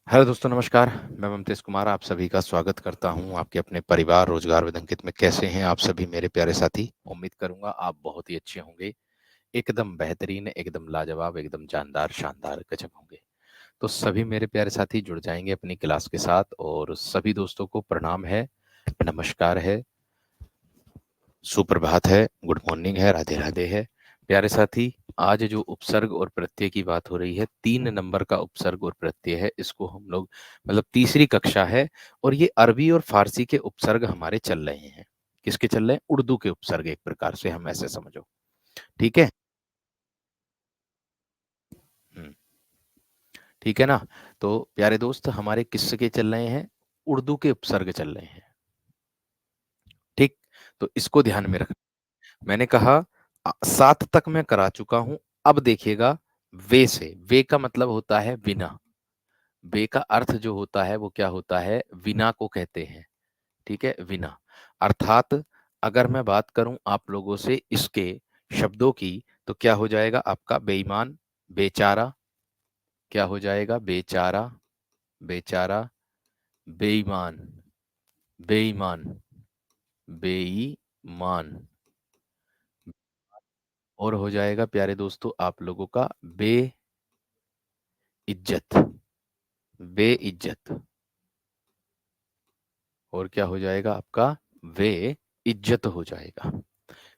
Hello दोस्तों, नमस्कार। मैं ममतेश कुमार आप सभी का स्वागत करता हूं आपके अपने परिवार रोजगार विद अंकित में। कैसे हैं आप सभी मेरे प्यारे साथी? उम्मीद करूंगा आप बहुत ही अच्छे होंगे, एकदम बेहतरीन, एकदम लाजवाब, एकदम जानदार, शानदार, गजब होंगे। तो सभी मेरे प्यारे साथी जुड़ जाएंगे अपनी क्लास के साथ और सभी दोस्तों को प्रणाम है, नमस्कार है, सुप्रभात है, गुड मॉर्निंग है, राधे राधे है। प्यारे साथी, आज जो उपसर्ग और प्रत्यय की बात हो रही है, 3 नंबर का उपसर्ग और प्रत्यय है। इसको हम लोग मतलब तीसरी कक्षा है और ये अरबी और फारसी के उपसर्ग हमारे चल रहे हैं। किसके चल रहे हैं? उर्दू के उपसर्ग, एक प्रकार से हम ऐसे समझो। ठीक है। हम्म, ठीक है ना। तो प्यारे दोस्त, हमारे किसके चल रहे हैं? उर्दू के उपसर्ग चल रहे हैं। ठीक। तो इसको ध्यान में रख। मैंने कहा 7 तक मैं करा चुका हूं। अब देखिएगा, वे से, वे का मतलब होता है बिना। वे का अर्थ जो होता है वो क्या होता है? विना को कहते हैं। ठीक है, विना। अर्थात अगर मैं बात करूं आप लोगों से इसके शब्दों की, तो क्या हो जाएगा आपका? बेईमान, बेचारा। क्या हो जाएगा? बेचारा, बेचारा, बेईमान, बेईमान, बेईमान। और हो जाएगा प्यारे दोस्तों आप लोगों का बेइज्जत, बेइज्जत। और क्या हो जाएगा आपका? वे इज्जत हो जाएगा।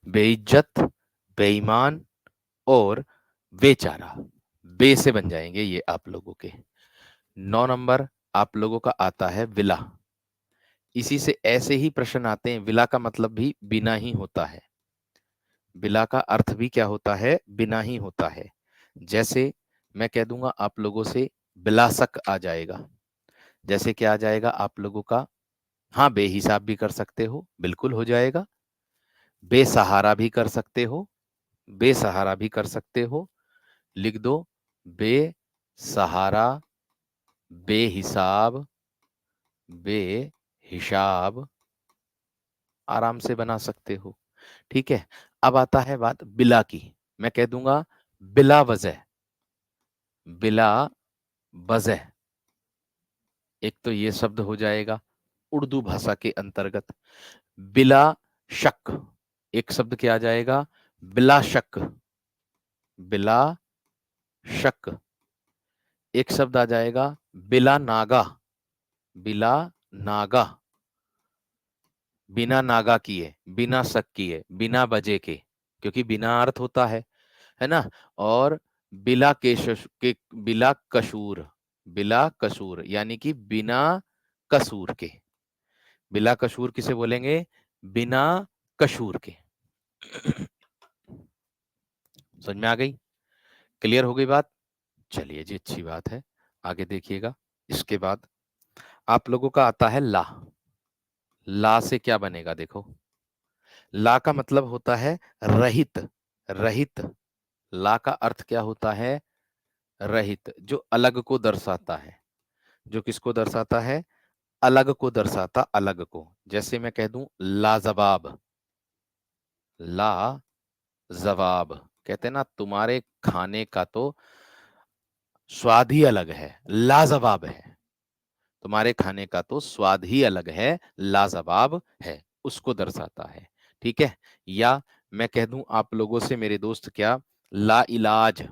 बेइज्जत, बेईमान और बेचारा, बे से बन जाएंगे ये आप लोगों के। 9 नंबर आप लोगों का आता है विला। इसी से ऐसे ही प्रश्न आते हैं। विला का मतलब भी बिना ही होता है। बिला का अर्थ भी क्या होता है? बिना ही होता है। जैसे मैं कह दूंगा आप लोगों से बिलासक आ जाएगा। जैसे क्या आ जाएगा आप लोगों का? हाँ, बेहिसाब भी कर सकते हो, बिल्कुल हो जाएगा। बेसहारा भी कर सकते हो, बेसहारा भी कर सकते हो। लिख दो, बेसहारा, बेहिसाब, बेहिसाब, आराम से बना सकते हो। ठीक है। अब आता है बात बिला की। मैं कह दूंगा बिला वजह, बिला वजह। एक तो ये शब्द हो जाएगा उर्दू भाषा के अंतर्गत। बिला शक, एक शब्द क्या आ जाएगा? बिला शक, बिला शक। एक शब्द आ जाएगा बिला नागा, बिला नागा, बिना नागा किए, बिना शक किए, बिना बजे के, क्योंकि बिना अर्थ होता है ना। और बिला के बिला कसूर, बिला कसूर यानी कि बिना कसूर के। बिला कसूर किसे बोलेंगे? बिना कसूर के। समझ में आ गई? क्लियर हो गई बात? चलिए जी, अच्छी बात है। आगे देखिएगा। इसके बाद आप लोगों का आता है ला। ला से क्या बनेगा देखो। ला का मतलब होता है रहित, रहित। ला का अर्थ क्या होता है? रहित, जो अलग को दर्शाता है। जो किसको दर्शाता है? अलग को दर्शाता, अलग को। जैसे मैं कह दूं लाजवाब, ला जवाब। कहते हैं ना तुम्हारे खाने का तो स्वाद ही अलग है, लाजवाब है। तुम्हारे खाने का तो स्वाद ही अलग है, लाजवाब है, उसको दर्शाता है। ठीक है। या मैं कह दूं आप लोगों से मेरे दोस्त, क्या? ला इलाज।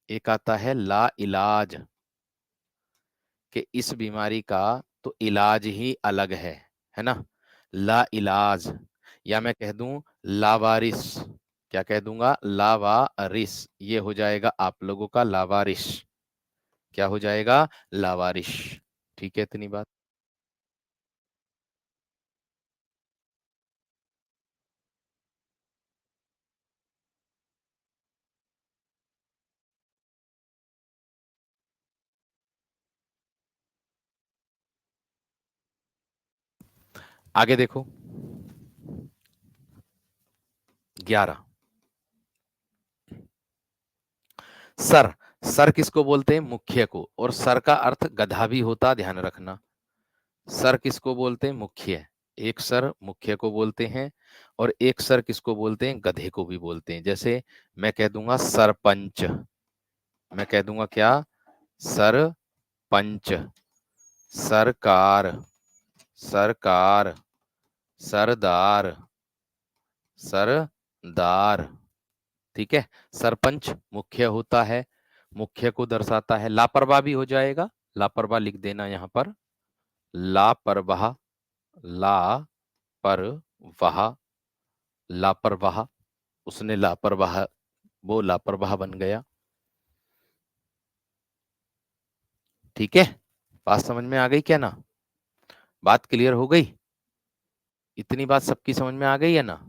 एक आता है ला इलाज, कि इस बीमारी का तो इलाज ही अलग है ना। ला इलाज। या मैं कह दूं लावारिस। क्या कह दूंगा? लावारिस। ये हो जाएगा आप लोगों का लावारिस। क्या हो जाएगा? लावारिश। ठीक है, इतनी बात। आगे देखो। 11, सर। सर किसको बोलते हैं? मुख्य को। और सर का अर्थ गधा भी होता, ध्यान रखना। सर किसको बोलते हैं? मुख्य। एक सर मुख्य को बोलते हैं और एक सर किसको बोलते हैं? गधे को भी बोलते हैं। जैसे मैं कह दूंगा सरपंच। मैं कह दूंगा क्या? सरपंच। पंच, सरकार, सरकार, सरदार, सरदार। ठीक है, सरपंच मुख्य होता है, मुख्य को दर्शाता है। लापरवाह भी हो जाएगा, लापरवाह लिख देना यहां पर, लापरवाह, लापरवाह, लापरवाह, उसने लापरवाह, वो लापरवाह बन गया। ठीक है, बात समझ में आ गई क्या ना? बात क्लियर हो गई? इतनी बात सबकी समझ में आ गई है ना?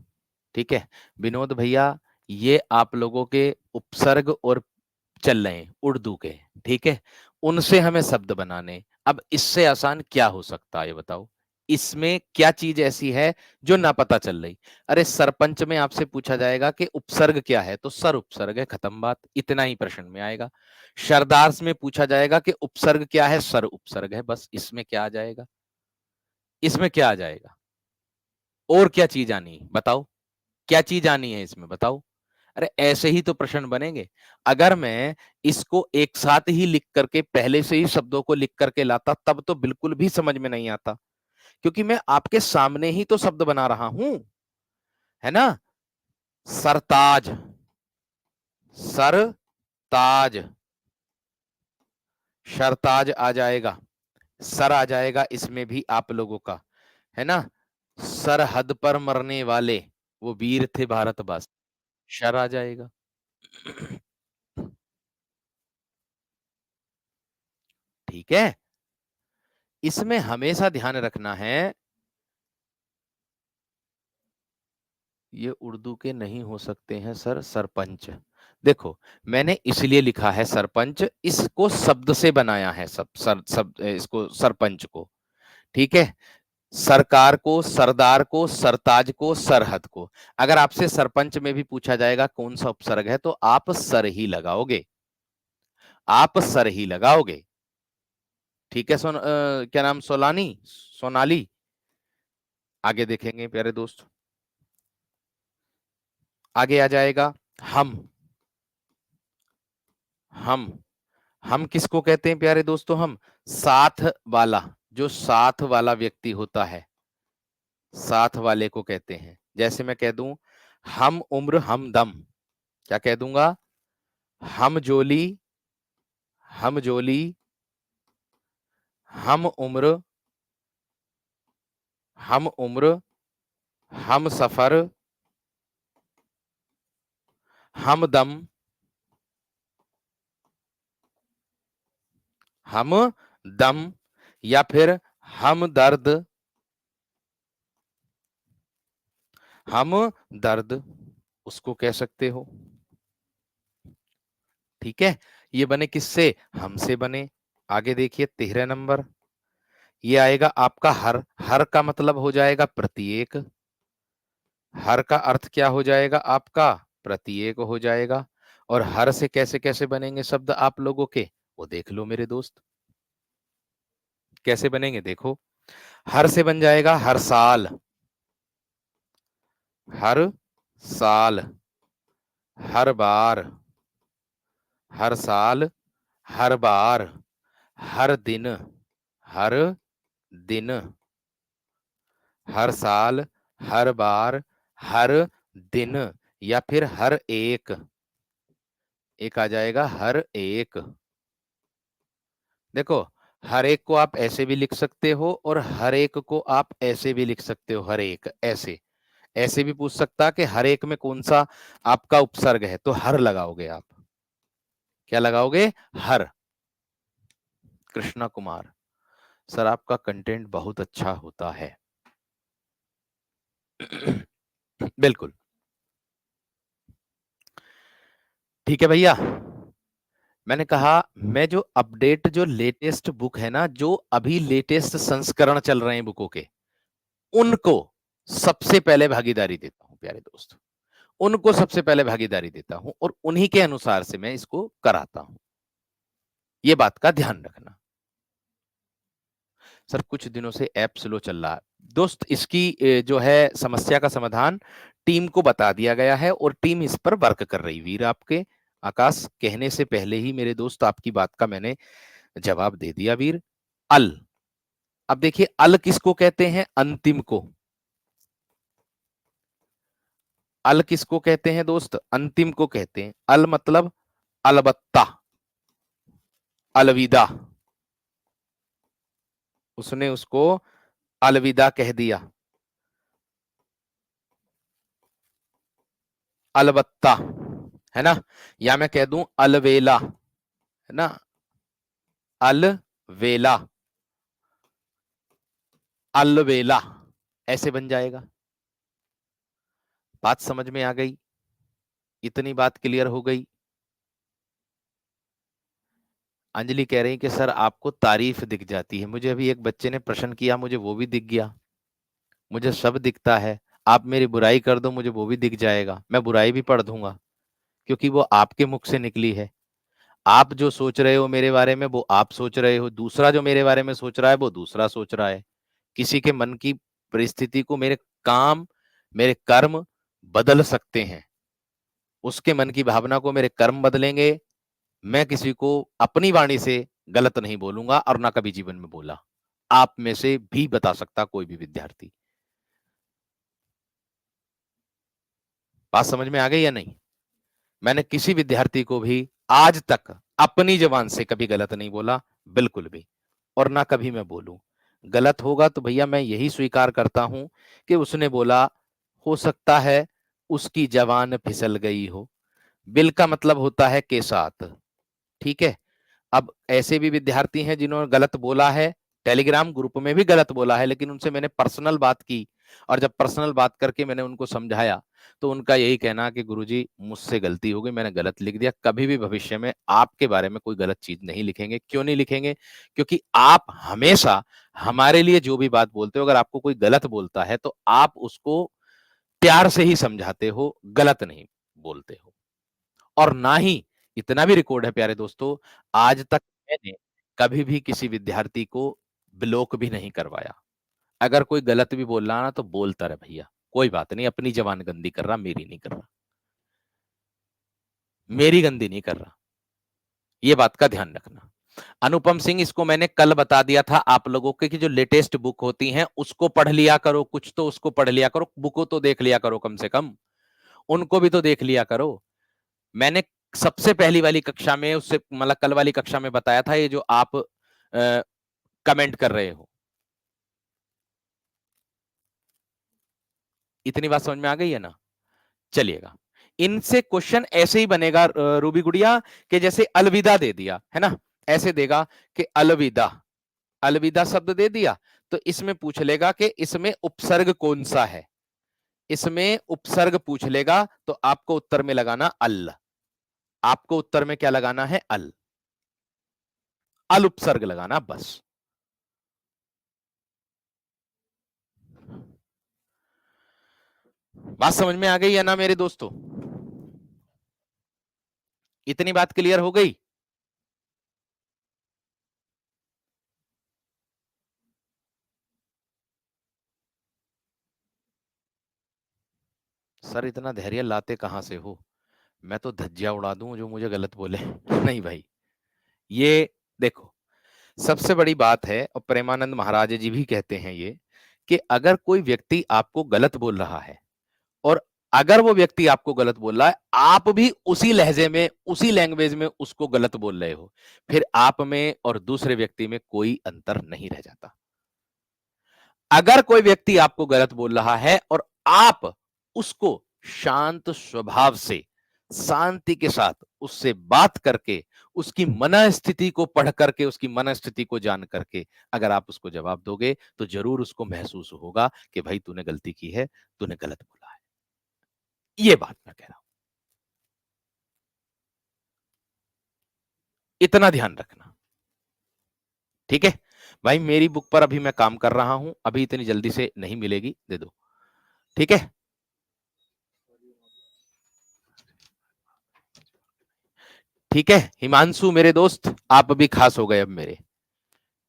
ठीक है विनोद भैया, ये आप लोगों के उपसर्ग और चल रहे हैं उर्दू के, ठीक है, उनसे हमें शब्द बनाने। अब इससे आसान क्या हो सकता है ये बताओ? इसमें क्या चीज ऐसी है जो ना पता चल रही? अरे सरपंच में आपसे पूछा जाएगा कि उपसर्ग क्या है, तो सर उपसर्ग है, खत्म बात, इतना ही प्रश्न में आएगा। सरदार में पूछा जाएगा कि उपसर्ग क्या है, सर उपसर्ग है, बस इसमें क्या आ जाएगा? इसमें क्या आ जाएगा? और क्या चीज आनी है बताओ? क्या चीज आनी है इसमें बताओ? अरे ऐसे ही तो प्रश्न बनेंगे। अगर मैं इसको एक साथ ही लिख करके पहले से ही शब्दों को लिख करके लाता तब तो बिल्कुल भी समझ में नहीं आता, क्योंकि मैं आपके सामने ही तो शब्द बना रहा हूं, है ना? सरताज, सरताज, सरताज आ जाएगा, सर आ जाएगा इसमें भी आप लोगों का, है ना? सरहद पर मरने वाले वो वीर थे भारतवासी, शर आ जाएगा। ठीक है, इसमें हमेशा ध्यान रखना है, ये उर्दू के नहीं हो सकते हैं सर। सरपंच, देखो मैंने इसलिए लिखा है सरपंच, इसको शब्द से बनाया है, इसको सरपंच को, ठीक है, सरकार को, सरदार को, सरताज को, सरहद को। अगर आपसे सरपंच में भी पूछा जाएगा कौन सा उपसर्ग है, तो आप सर ही लगाओगे, आप सर ही लगाओगे। ठीक है क्या नाम, सोलानी, सोनाली? आगे देखेंगे प्यारे दोस्त, आगे आ जाएगा हम, हम, हम किसको कहते हैं प्यारे दोस्तों? हम साथ वाला, जो साथ वाला व्यक्ति होता है, साथ वाले को कहते हैं। जैसे मैं कह दूं हम उम्र हम दम, क्या कह दूंगा? हम जोली, हम जोली, हम उम्र, हम उम्र, हम सफर, हम दम, हम दम, या फिर हम दर्द, हम दर्द, उसको कह सकते हो। ठीक है, ये बने किससे? हमसे बने। आगे देखिए 13 नंबर, ये आएगा आपका हर, हर का मतलब हो जाएगा प्रत्येक, हर का अर्थ क्या हो जाएगा आपका? प्रत्येक हो जाएगा। और हर से कैसे कैसे बनेंगे शब्द आप लोगों के, वो देख लो मेरे दोस्त, कैसे बनेंगे देखो। हर से बन जाएगा हर साल, हर साल, हर बार, हर साल, हर बार, हर दिन, हर दिन, हर साल, हर बार, हर दिन, या फिर हर एक, एक आ जाएगा हर एक। देखो हर एक को आप ऐसे भी लिख सकते हो और हर एक को आप ऐसे भी लिख सकते हो, हर एक ऐसे, ऐसे भी पूछ सकता कि हर एक में कौन सा आपका उपसर्ग है, तो हर लगाओगे आप, क्या लगाओगे? हर। कृष्णा कुमार, सर आपका कंटेंट बहुत अच्छा होता है। बिल्कुल ठीक है भैया, मैंने कहा मैं जो अपडेट, जो लेटेस्ट बुक है ना, जो अभी लेटेस्ट संस्करण चल रहे हैं बुकों के, उनको सबसे पहले भागीदारी देता हूं प्यारे दोस्त, उनको सबसे पहले भागीदारी देता हूं और उन्हीं के अनुसार से मैं इसको कराता हूं, ये बात का ध्यान रखना। सर कुछ दिनों से ऐप स्लो चल रहा है दोस्त, इसकी जो है समस्या का समाधान टीम को बता दिया गया है और टीम इस पर वर्क कर रही। वीर आपके आकाश कहने से पहले ही मेरे दोस्त आपकी बात का मैंने जवाब दे दिया वीर, अल। अब देखिए अल किसको कहते हैं? अंतिम को। अल किसको कहते हैं दोस्त? अंतिम को कहते हैं। अल मतलब अलबत्ता, अलविदा। उसने उसको अलविदा कह दिया, अलबत्ता, है ना। या मैं कह दूं अलवेला, है ना, अलवेला, अलवेला, ऐसे बन जाएगा। बात समझ में आ गई? इतनी बात क्लियर हो गई? अंजलि कह रही कि सर आपको तारीफ दिख जाती है। मुझे अभी एक बच्चे ने प्रश्न किया, मुझे वो भी दिख गया, मुझे सब दिखता है। आप मेरी बुराई कर दो, मुझे वो भी दिख जाएगा, मैं बुराई भी पढ़ दूंगा, क्योंकि वो आपके मुख से निकली है। आप जो सोच रहे हो मेरे बारे में वो आप सोच रहे हो, दूसरा जो मेरे बारे में सोच रहा है वो दूसरा सोच रहा है। किसी के मन की परिस्थिति को मेरे काम, मेरे कर्म बदल सकते हैं। उसके मन की भावना को मेरे कर्म बदलेंगे। मैं किसी को अपनी वाणी से गलत नहीं बोलूंगा और ना कभी जीवन में बोला। आप में से भी बता सकता कोई भी विद्यार्थी। बात समझ में आ गई या नहीं? मैंने किसी विद्यार्थी को भी आज तक अपनी जबान से कभी गलत नहीं बोला, बिल्कुल भी, और ना कभी मैं बोलूं। गलत होगा तो भैया मैं यही स्वीकार करता हूं कि उसने बोला, हो सकता है उसकी जबान फिसल गई हो। बिल का मतलब होता है के साथ, ठीक है। अब ऐसे भी विद्यार्थी हैं जिन्होंने गलत बोला है, टेलीग्राम ग्रुप में भी गलत बोला है, लेकिन उनसे मैंने पर्सनल बात की, और जब पर्सनल बात करके मैंने उनको समझाया तो उनका यही कहना कि गुरुजी मुझसे गलती हो गई, मैंने गलत लिख दिया। कभी भी भविष्य में आपके बारे में कोई गलत चीज नहीं लिखेंगे। क्यों नहीं लिखेंगे? क्योंकि आप हमेशा हमारे लिए जो भी बात बोलते हो, अगर आपको कोई गलत बोलता है तो आप उसको प्यार से ही समझाते हो, गलत नहीं बोलते हो। और ना ही, इतना भी रिकॉर्ड है प्यारे दोस्तों, आज तक मैंने कभी भी किसी विद्यार्थी को ब्लॉक भी नहीं करवाया। अगर कोई गलत भी बोल रहा ना तो बोलता रहे भैया, कोई बात नहीं, अपनी जबान गंदी कर रहा, मेरी नहीं कर रहा, मेरी गंदी नहीं कर रहा। ये बात का ध्यान रखना। अनुपम सिंह, इसको मैंने कल बता दिया था आप लोगों के कि जो लेटेस्ट बुक होती हैं उसको पढ़ लिया करो, कुछ तो उसको पढ़ लिया करो, बुको तो देख लिया करो, कम से कम उनको भी तो देख लिया करो। मैंने सबसे पहली वाली कक्षा में, उससे मतलब कल वाली कक्षा में बताया था, ये जो आप कमेंट कर रहे हो। इतनी बात समझ में आ गई है ना? चलिएगा, इनसे क्वेश्चन ऐसे ही बनेगा रूबी गुड़िया, कि जैसे अलविदा दे दिया है ना, ऐसे देगा कि अलविदा, अलविदा शब्द दे दिया, तो इसमें पूछ लेगा कि इसमें उपसर्ग कौन सा है। इसमें उपसर्ग पूछ लेगा तो आपको उत्तर में लगाना अल। आपको उत्तर में क्या लगाना है? अल। अल उपसर्ग लगाना, बस। बात समझ में आ गई है ना मेरे दोस्तों? इतनी बात क्लियर हो गई? सर इतना धैर्य लाते कहां से हो? मैं तो धज्जियां उड़ा दूं जो मुझे गलत बोले। नहीं भाई, ये देखो, सबसे बड़ी बात है, और प्रेमानंद महाराज जी भी कहते हैं ये, कि अगर कोई व्यक्ति आपको गलत बोल रहा है, और अगर वो व्यक्ति आपको गलत बोल रहा है, आप भी उसी लहजे में, उसी लैंग्वेज में उसको गलत बोल रहे हो, फिर आप में और दूसरे व्यक्ति में कोई अंतर नहीं रह जाता। अगर कोई व्यक्ति आपको गलत बोल रहा है और आप उसको शांत स्वभाव से, शांति के साथ उससे बात करके, उसकी मनस्थिति को पढ़ करके, उसकी मनस्थिति को जान करके अगर आप उसको जवाब दोगे, तो जरूर उसको महसूस होगा कि भाई तूने गलती की है, तूने गलत बोला है। ये बात मैं कह रहा हूं, इतना ध्यान रखना, ठीक है। भाई मेरी बुक पर अभी मैं काम कर रहा हूं, अभी इतनी जल्दी से नहीं मिलेगी, दे दो, ठीक है। ठीक है हिमांशु मेरे दोस्त, आप भी खास हो गए अब मेरे,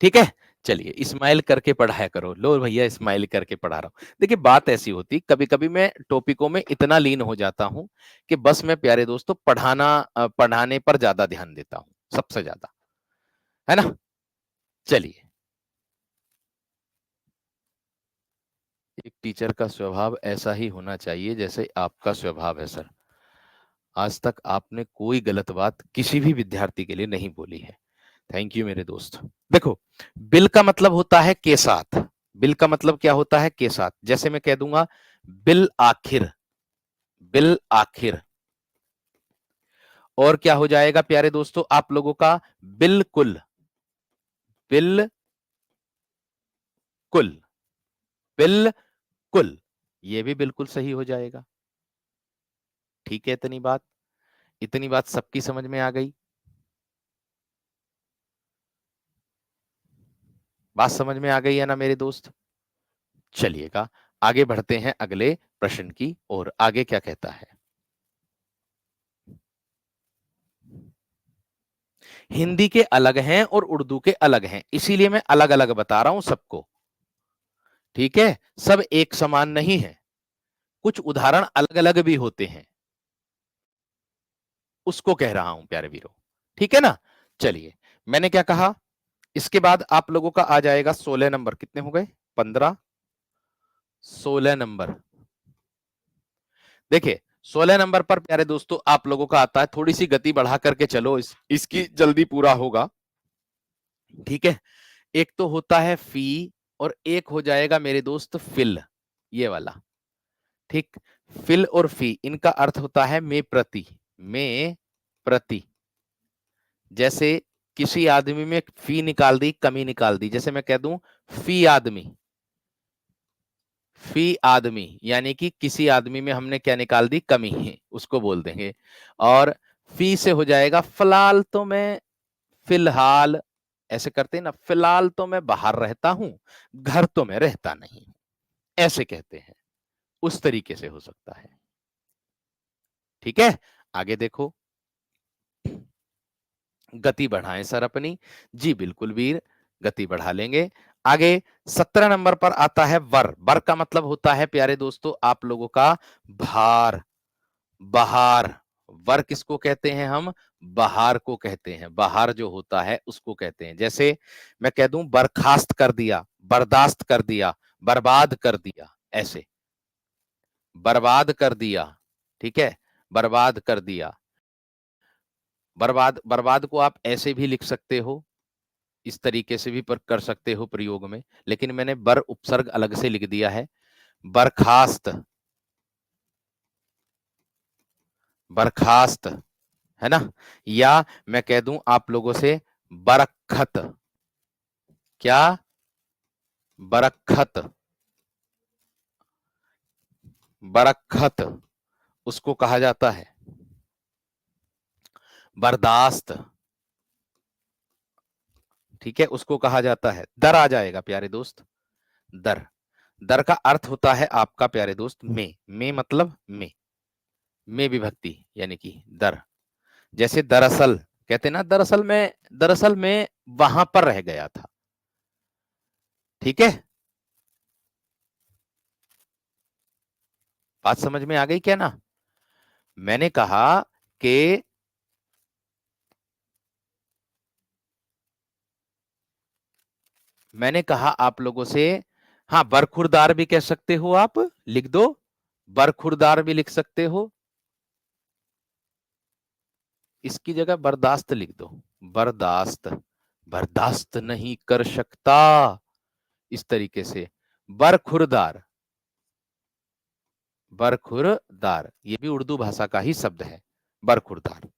ठीक है। चलिए स्माइल करके पढ़ाया करो, लो भैया स्माइल करके पढ़ा रहा हूं। देखिए बात ऐसी होती, कभी कभी मैं टॉपिकों में इतना लीन हो जाता हूं कि बस मैं प्यारे दोस्तों पढ़ाने पर ज्यादा ध्यान देता हूं, सबसे ज्यादा, है ना। चलिए, एक टीचर का स्वभाव ऐसा ही होना चाहिए जैसे आपका स्वभाव है सर। आज तक आपने कोई गलत बात किसी भी विद्यार्थी के लिए नहीं बोली है। थैंक यू मेरे दोस्त। देखो, बिल का मतलब होता है के साथ। बिल का मतलब क्या होता है? के साथ। जैसे मैं कह दूंगा बिल आखिर, बिल आखिर। और क्या हो जाएगा प्यारे दोस्तों आप लोगों का? बिल्कुल, बिल्कुल, बिल्कुल। ये भी बिल्कुल सही हो जाएगा। ठीक है, इतनी बात, इतनी बात सबकी समझ में आ गई? बात समझ में आ गई है ना मेरे दोस्त? चलिएगा, आगे बढ़ते हैं अगले प्रश्न की ओर। आगे क्या कहता है? हिंदी के अलग हैं और उर्दू के अलग हैं, इसीलिए मैं अलग अलग बता रहा हूं सबको। ठीक है, सब एक समान नहीं है, कुछ उदाहरण अलग अलग भी होते हैं, उसको कह रहा हूं प्यारे वीरों। ठीक है ना। चलिए, मैंने क्या कहा? इसके बाद आप लोगों का आ जाएगा 16 नंबर। कितने हो गए? 15, 16 नंबर। देखिए, 16 नंबर पर प्यारे दोस्तों आप लोगों का आता है, थोड़ी सी गति बढ़ा करके चलो, इसकी जल्दी पूरा होगा। ठीक है, एक तो होता है फी और एक हो जाएगा मेरे दोस्त फिल, ये वाला। ठीक, फिल और फी इनका अर्थ होता है में प्रति, में प्रति। जैसे किसी आदमी में फी निकाल दी, कमी निकाल दी, जैसे मैं कह दूं फी आदमी, फी आदमी यानी कि किसी आदमी में हमने क्या निकाल दी? कमी है, उसको बोल देंगे। और फी से हो जाएगा फिलहाल तो मैं, फिलहाल ऐसे करते हैं ना, फिलहाल तो मैं बाहर रहता हूं, घर तो मैं रहता नहीं, ऐसे कहते हैं। उस तरीके से हो सकता है। ठीक है, आगे देखो। गति बढ़ाएं सर अपनी। जी बिल्कुल वीर, गति बढ़ा लेंगे। आगे 17 नंबर पर आता है वर। वर का मतलब होता है प्यारे दोस्तों आप लोगों का भार, बहार। वर किसको कहते हैं हम? बहार को कहते हैं। बहार जो होता है उसको कहते हैं। जैसे मैं कह दूं बर्खास्त कर दिया, बर्दाश्त कर दिया, बर्बाद कर दिया, ऐसे बर्बाद कर दिया। ठीक है, बर्बाद कर दिया। बर्बाद, बर्बाद को आप ऐसे भी लिख सकते हो, इस तरीके से भी पर कर सकते हो प्रयोग में, लेकिन मैंने बर उपसर्ग अलग से लिख दिया है। बर्खास्त, बर्खास्त, है ना। या मैं कह दूं आप लोगों से बरखत। क्या? बरखत, बरखत उसको कहा जाता है। बर्दाश्त, ठीक है, उसको कहा जाता है। दर आ जाएगा प्यारे दोस्त, दर। दर का अर्थ होता है आपका प्यारे दोस्त में मतलब में विभक्ति यानी कि दर। जैसे दरअसल कहते ना, दरअसल में, दरअसल में वहां पर रह गया था। ठीक है, बात समझ में आ गई क्या ना? मैंने कहा कि मैंने कहा आप लोगों से, हाँ बरखुरदार भी कह सकते हो आप, लिख दो, बरखुरदार भी लिख सकते हो। इसकी जगह बर्दाश्त लिख दो, बर्दाश्त, बर्दाश्त नहीं कर सकता, इस तरीके से। बरखुरदार, बरखुरदार ये भी उर्दू भाषा का ही शब्द है, बरखुरदार।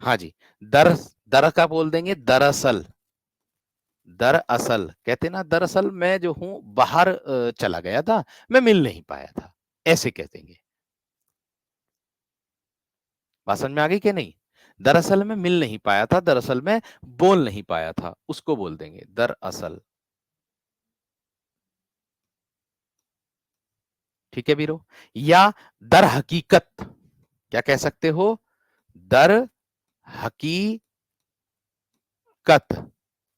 हाँ जी। दर, दर का बोल देंगे दरअसल, दरअसल कहते ना, दरअसल मैं जो हूं बाहर चला गया था, मैं मिल नहीं पाया था, ऐसे कह देंगे। बात समझ में आ गई कि नहीं? दरअसल मैं मिल नहीं पाया था, दरअसल मैं बोल नहीं पाया था, उसको बोल देंगे दरअसल। ठीक है वीरो। या दर हकीकत, क्या कह सकते हो? दर हकीकत,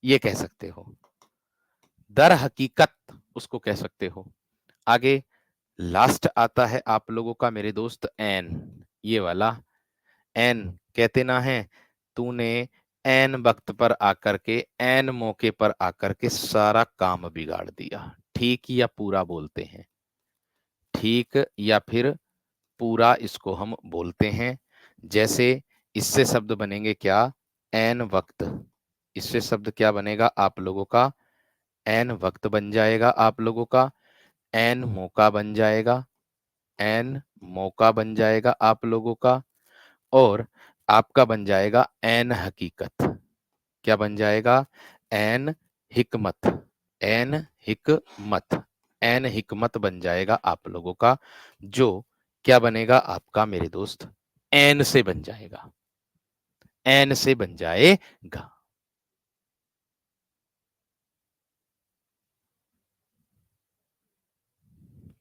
ये कह सकते हो। दर हकीकत उसको कह सकते हो। आगे लास्ट आता है आप लोगों का मेरे दोस्त एन, ये वाला। एन कहते ना है, तूने एन वक्त पर आकर के, एन मौके पर आकर के सारा काम बिगाड़ दिया। ठीक या पूरा बोलते हैं, ठीक या फिर पूरा इसको हम बोलते हैं। जैसे इससे शब्द बनेंगे क्या, एन वक्त। इससे शब्द क्या बनेगा आप लोगों का, एन वक्त बन जाएगा आप लोगों का, एन मौका बन जाएगा, एन मौका बन जाएगा आप लोगों का, और आपका बन जाएगा एन हकीकत। क्या बन जाएगा, एन हिकमत, एन हिकमत, एन हिकमत बन जाएगा आप लोगों का, जो क्या बनेगा आपका मेरे दोस्त, एन से बन जाएगा, एन से बन जाएगा।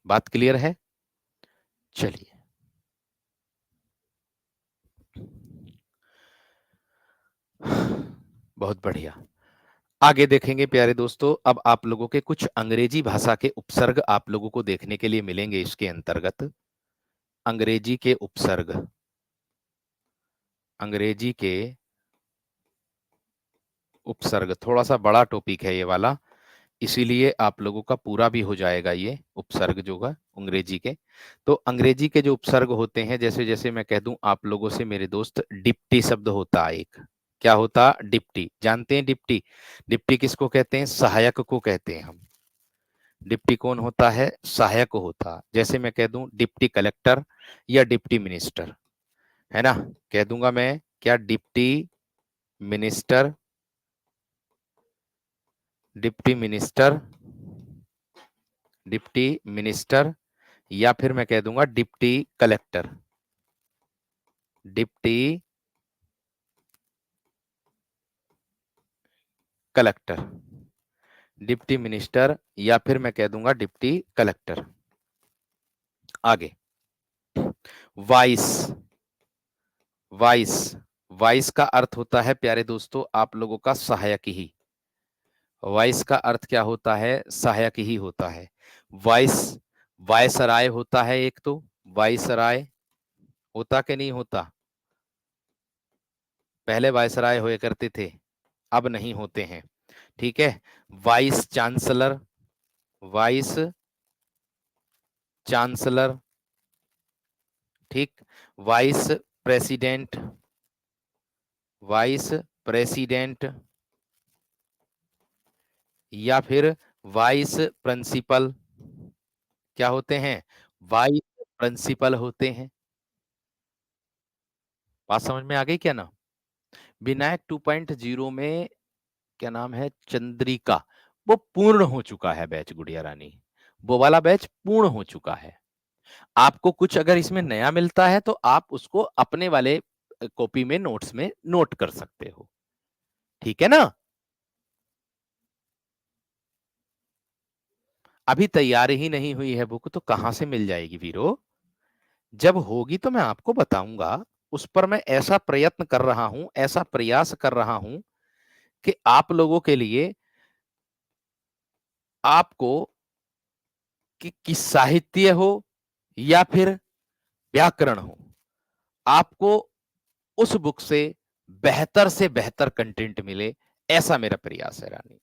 बात क्लियर है? चलिए, बहुत बढ़िया। आगे देखेंगे प्यारे दोस्तों, अब आप लोगों के कुछ अंग्रेजी भाषा के उपसर्ग आप लोगों को देखने के लिए मिलेंगे इसके अंतर्गत। अंग्रेजी के उपसर्ग, अंग्रेजी के उपसर्ग, थोड़ा सा बड़ा टॉपिक है ये वाला, इसीलिए आप लोगों का पूरा भी हो जाएगा ये उपसर्ग जो है अंग्रेजी के। तो अंग्रेजी के जो उपसर्ग होते हैं, जैसे जैसे मैं कह दूं आप लोगों से मेरे दोस्त, डिप्टी शब्द होता है एक। क्या होता, डिप्टी, जानते हैं डिप्टी? डिप्टी किसको कहते हैं, सहायक को कहते हैं हम। डिप्टी कौन होता है, सहायक होता। जैसे मैं कह दूं डिप्टी कलेक्टर या डिप्टी मिनिस्टर, है ना, कह दूंगा मैं क्या, deputy minister, deputy minister, deputy minister, या फिर मैं कह दूंगा deputy collector, deputy collector, deputy minister, या फिर मैं कह दूंगा डिप्टी कलेक्टर। आगे, वाइस, वाइस, वाइस का अर्थ होता है प्यारे दोस्तों आप लोगों का सहायक ही। वाइस का अर्थ क्या होता है, सहायक ही होता है। वाइस, वायसराय होता है एक तो, वायसराय होता कि नहीं होता, पहले वायसराय हुए करते थे, अब नहीं होते हैं, ठीक है। वाइस चांसलर, वाइस चांसलर, ठीक। वाइस प्रेसिडेंट, वाइस प्रेसिडेंट, या फिर वाइस प्रिंसिपल, क्या होते हैं, वाइस प्रिंसिपल होते हैं। बात समझ में आ गई क्या ना? विनायक 2.0 में क्या नाम है, चंद्रिका, वो पूर्ण हो चुका है बैच गुड़िया रानी, वो वाला बैच पूर्ण हो चुका है। आपको कुछ अगर इसमें नया मिलता है तो आप उसको अपने वाले कॉपी में, नोट्स में नोट कर सकते हो, ठीक है ना। अभी तैयार ही नहीं हुई है बुक तो कहां से मिल जाएगी वीरो, जब होगी तो मैं आपको बताऊंगा। उस पर मैं ऐसा प्रयत्न कर रहा हूं, ऐसा प्रयास कर रहा हूं कि आप लोगों के लिए, आपको कि साहित्य हो या फिर व्याकरण हो, आपको उस बुक से बेहतर कंटेंट मिले, ऐसा मेरा प्रयास है रानी।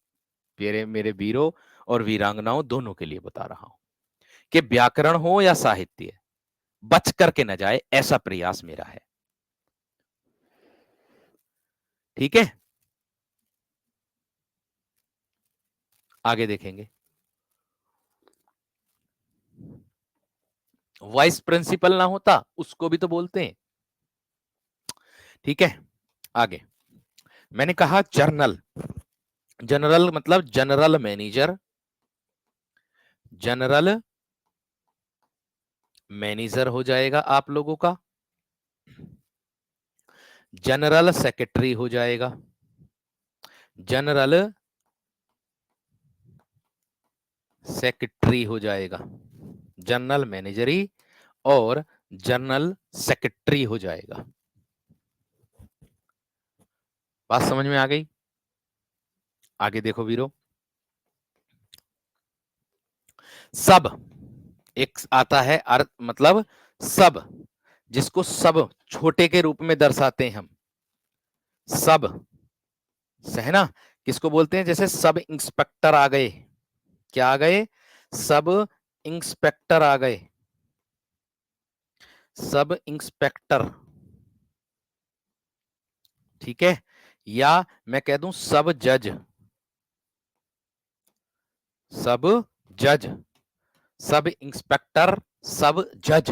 मेरे मेरे वीरों और वीरांगनाओं दोनों के लिए बता रहा हूं कि व्याकरण हो या साहित्य, बच करके न जाए, ऐसा प्रयास मेरा है, ठीक है। आगे देखेंगे, वाइस प्रिंसिपल ना होता उसको भी तो बोलते हैं, ठीक है। आगे मैंने कहा जर्नल, जनरल मतलब जनरल मैनेजर, जनरल मैनेजर हो जाएगा आप लोगों का, जनरल सेक्रेटरी हो जाएगा, जनरल सेक्रेटरी हो जाएगा, जनरल मैनेजरी और जनरल सेक्रेटरी हो जाएगा। बात समझ में आ गई? आगे देखो वीरो, सब एक आता है अर्थ, मतलब सब, जिसको सब छोटे के रूप में दर्शाते हैं हम, सब, है ना? किसको बोलते हैं? जैसे सब इंस्पेक्टर आ गए, क्या आ गए? सब इंस्पेक्टर आ गए, सब इंस्पेक्टर, ठीक है? या मैं कह दूं सब जज, सब जज, सब इंस्पेक्टर, सब जज।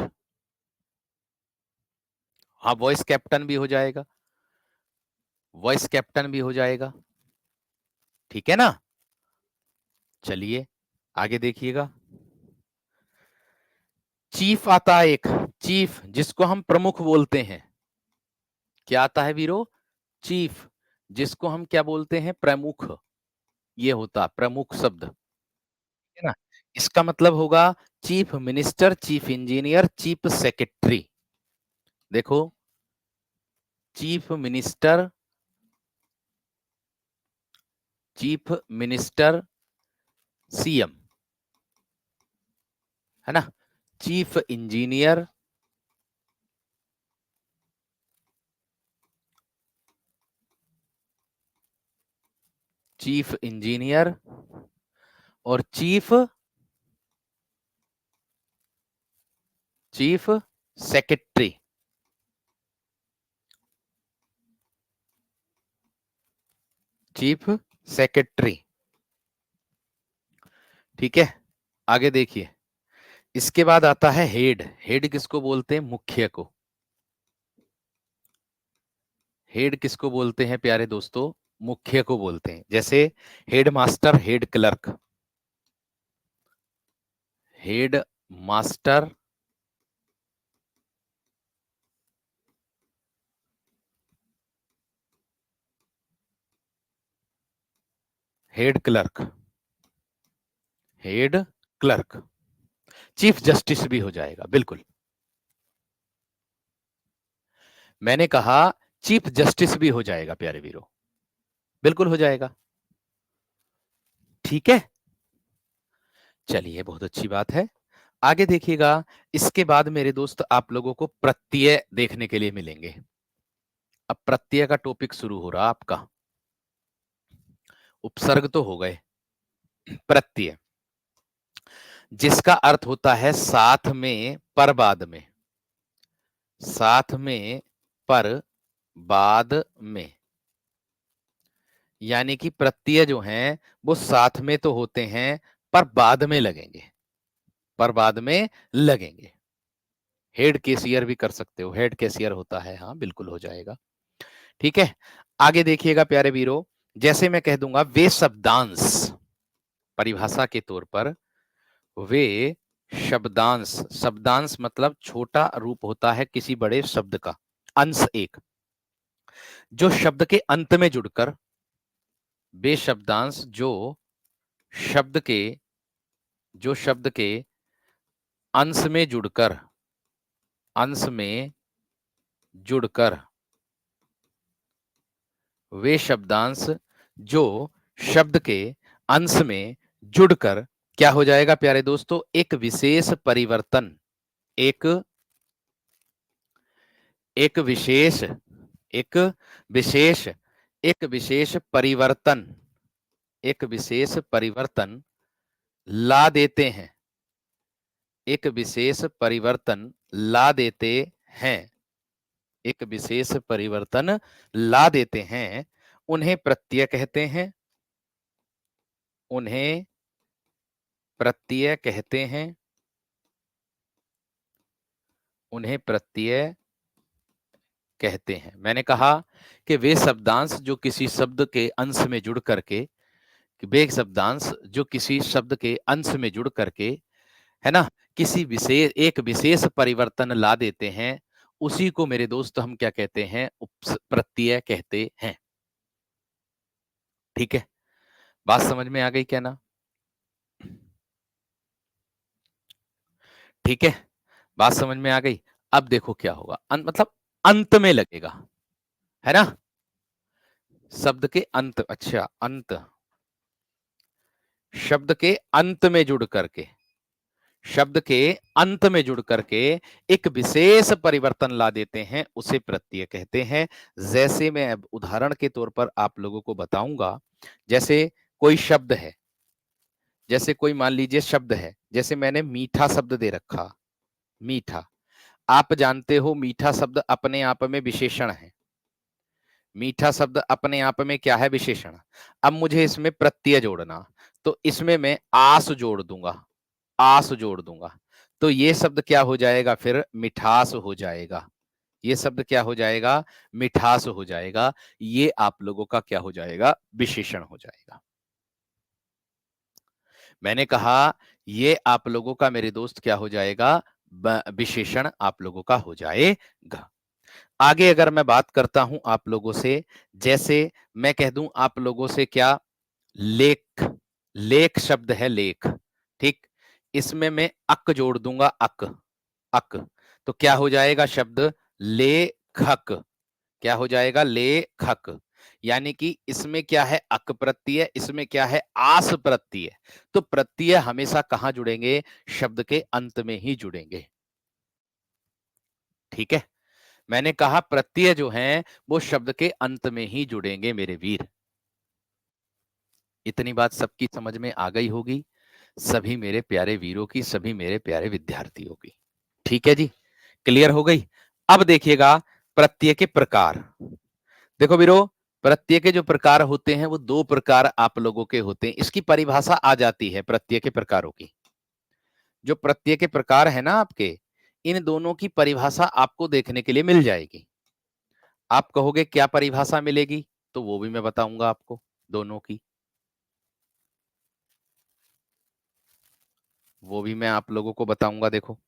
हाँ, वॉइस कैप्टन भी हो जाएगा, वॉइस कैप्टन भी हो जाएगा, ठीक है ना? चलिए आगे देखिएगा। चीफ आता है एक, चीफ जिसको हम प्रमुख बोलते हैं, क्या आता है वीरो? चीफ, जिसको हम क्या बोलते हैं? प्रमुख, ये होता प्रमुख शब्द, है ना? इसका मतलब होगा chief minister, chief engineer, chief secretary. देखो, chief minister, chief minister, CM, है ना? चीफ इंजीनियर, चीफ इंजीनियर और chief, chief secretary, chief secretary, ठीक है? आगे देखिए, इसके बाद आता है हेड। हेड किसको बोलते हैं? मुख्य को। हेड किसको बोलते हैं प्यारे दोस्तों? मुख्य को बोलते हैं। जैसे head master, head clerk, head master, head clerk, head clerk. Chief justice भी हो जाएगा, बिल्कुल। मैंने कहा चीफ जस्टिस भी हो जाएगा प्यारे वीरो, बिल्कुल हो जाएगा, ठीक है? चलिए, बहुत अच्छी बात है। आगे देखिएगा, इसके बाद मेरे दोस्त आप लोगों को प्रत्यय देखने के लिए मिलेंगे। अब प्रत्यय का टॉपिक शुरू हो रहा आपका। उपसर्ग तो हो गए, प्रत्यय जिसका अर्थ होता है साथ में पर बाद में, साथ में पर बाद में, यानी कि प्रत्यय जो हैं वो साथ में तो होते हैं पर बाद में लगेंगे, पर बाद में लगेंगे। हेड कैशियर भी कर सकते हो, हेड कैशियर होता है, हाँ बिल्कुल हो जाएगा, ठीक है? आगे देखिएगा प्यारे वीरो, जैसे मैं कह दूंगा वे शब्दांश, परिभाषा के तौर पर वे शब्दांश, शब्दांश मतलब छोटा रूप होता है किसी बड़े शब्द का, अंश एक, जो शब्द के अंत में जुड़कर, वे शब्दांश शब्द के जो शब्द के अंश में जुड़कर, अंश में जुड़कर, वे शब्दांश जो शब्द के अंश में जुड़कर क्या हो जाएगा प्यारे दोस्तों? एक विशेष परिवर्तन, एक एक विशेष एक विशेष एक विशेष परिवर्तन, एक विशेष परिवर्तन ला देते हैं, एक विशेष परिवर्तन ला देते हैं, एक विशेष परिवर्तन ला देते हैं, उन्हें प्रत्यय कहते हैं, उन्हें प्रत्यय कहते हैं, उन्हें प्रत्यय कहते हैं। मैंने कहा कि वे शब्दांश जो किसी शब्द के अंश में जुड़ करके, वे शब्दांश जो किसी शब्द के अंश में जुड़ करके, है ना, किसी विशेष एक विशेष परिवर्तन ला देते हैं, उसी को मेरे दोस्त हम क्या कहते हैं? प्रत्यय कहते हैं, ठीक है? बात समझ में आ गई क्या ना? ठीक है, बात समझ में आ गई। अब देखो क्या होगा, मतलब अंत में लगेगा, है ना? शब्द के अंत, अच्छा अंत, शब्द के अंत में जुड़ करके, शब्द के अंत में जुड़ करके एक विशेष परिवर्तन ला देते हैं, उसे प्रत्यय कहते हैं। जैसे मैं अब उदाहरण के तौर पर आप लोगों को बताऊंगा, जैसे कोई शब्द है, जैसे कोई मान लीजिए शब्द है, जैसे मैंने मीठा शब्द दे रखा, मीठा। आप जानते हो मीठा शब्द अपने आप में विशेषण है। मीठा शब्द अपने आप में क्या है? विशेषण। अब मुझे इसमें प्रत्यय जोड़ना, तो इसमें मैं आस जोड़ दूंगा, आस जोड़ दूंगा, तो ये शब्द क्या हो जाएगा? फिर मिठास हो जाएगा। ये शब्द क्या हो जाएगा? मिठास हो जाएगा। ये आप लोगों का क्या हो जाएगा? विशेषण हो जाएगा। मैंने कहा ये आप लोगों का मेरे दोस्त क्या हो जाएगा? विशेषण आप लोगों का हो जाएगा। आगे अगर मैं बात करता हूं आप लोगों से, जैसे मैं कह दूं आप लोगों से क्या? लेख। लेख शब्द है, लेख। ठीक, इसमें मैं अक जोड़ दूंगा, अक, अक, तो क्या हो जाएगा शब्द? लेखक। क्या हो जाएगा? लेखक। यानी कि इसमें क्या है? अक प्रत्यय, इसमें क्या है? आस प्रत्यय। तो प्रत्यय हमेशा कहां जुड़ेंगे? शब्द के अंत में ही जुड़ेंगे। ठीक है, मैंने कहा प्रत्यय जो हैं वो शब्द के अंत में ही जुड़ेंगे मेरे वीर। इतनी बात सबकी समझ में आ गई होगी, सभी मेरे प्यारे वीरों की, सभी मेरे प्यारे विद्यार्थियों की। ठीक है जी, क्लियर हो गई। अब देखिएगा प्रत्यय के प्रकार। देखो वीरों, प्रत्यय के जो प्रकार होते हैं वो दो प्रकार आप लोगों के होते हैं। इसकी परिभाषा आ जाती है प्रत्यय के प्रकारों की। जो प्रत्यय के प्रकार है ना आपके, इन दोनों की परिभाषा आपको देखने के लिए मिल जाएगी। आप कहोगे क्या परिभाषा मिलेगी, तो वो भी मैं बताऊंगा आपको, दोनों की वो भी मैं आप लोगों को बताऊंगा। देखो,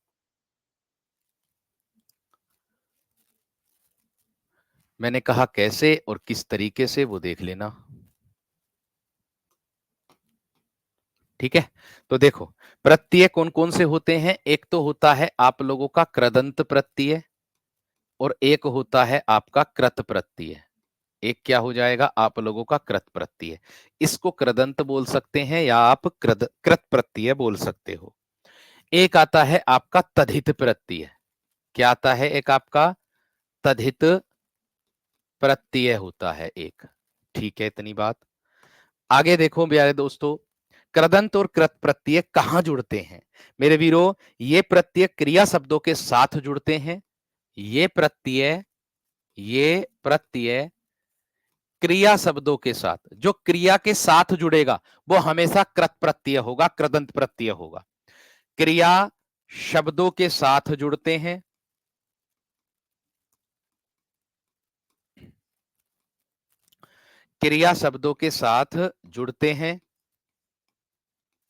मैंने कहा कैसे और किस तरीके से, वो देख लेना। ठीक है, तो देखो प्रत्यय कौन कौन से होते हैं। एक तो होता है आप लोगों का कृदंत प्रत्यय, और एक होता है आपका कृत प्रत्यय। एक क्या हो जाएगा आप लोगों का? कृत प्रत्यय। इसको कृदंत बोल सकते हैं या आप कृत प्रत्यय बोल सकते हो। एक आता है आपका तद्धित प्रत्यय। क्या आता है? एक आपका तद्धित प्रत्यय होता है एक। ठीक है, इतनी बात। आगे देखो प्यारे दोस्तों, कृदंत और कृत प्रत्यय कहां जुड़ते हैं मेरे वीरों? ये प्रत्यय क्रिया शब्दों के साथ जुड़ते हैं। ये प्रत्यय क्रिया शब्दों के साथ, जो क्रिया के साथ जुड़ेगा वो हमेशा कृत प्रत्यय होगा, कृदंत प्रत्यय होगा। क्रिया शब्दों के साथ जुड़ते हैं, क्रिया शब्दों के साथ जुड़ते हैं।